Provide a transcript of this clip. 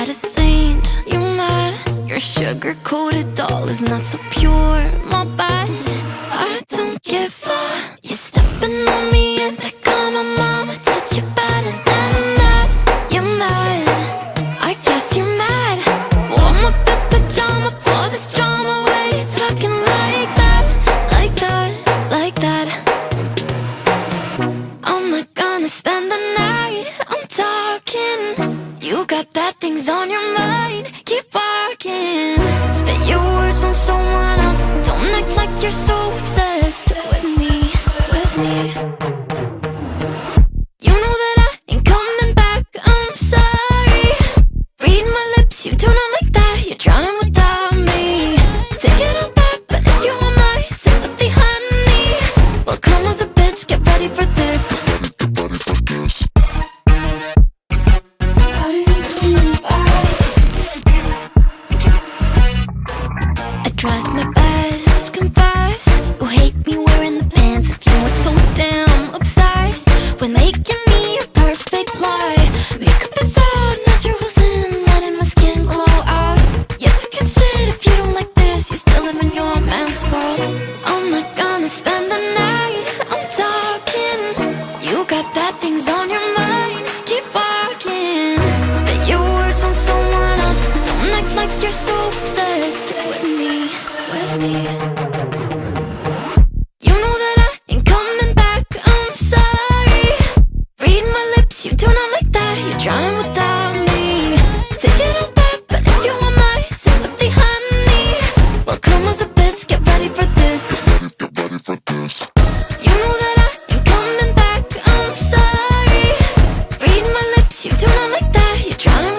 not a saint, you mad? Your sugar-coated doll is not so pure, my bad. I don't give a you stepping on me and that got my mama touch you better than that. You're mad, I guess you're mad. Wore my best pajama for this drama. Why you talking like that, like that, like that? I'm not gonna spend the night, I'm talking. You got bad things on your mind, keep walking. Spit your words on someone else. Don't act like you're so obsessed with me, with me. You know that I ain't coming back, I'm sorry. Read my lips, you do not like that. You're drowning without me. Take it all back, but if you want my sympathy, honey, well, come as a bitch, get ready for this. Trust my best, confess. You hate me wearing the pants. If you weren't so damn obsessed with making me a perfect lie. Makeup is out, naturals in, letting my skin glow out. You're taking shit if you don't like this. You still live in your man's world. I'm not gonna spend the night, I'm talking. You got bad things on your mind, keep walking. Spit your words on someone else. Don't act like you're so obsessed with me, with me. You know that I ain't coming back, I'm sorry. Read my lips, you do not like that. You're drowning without me. Take it all back, but if you want my sympathy, honey, well, come as a bitch, get ready for this. Get ready for this. You know that I ain't coming back, I'm sorry. Read my lips, you do not like that. You're drowning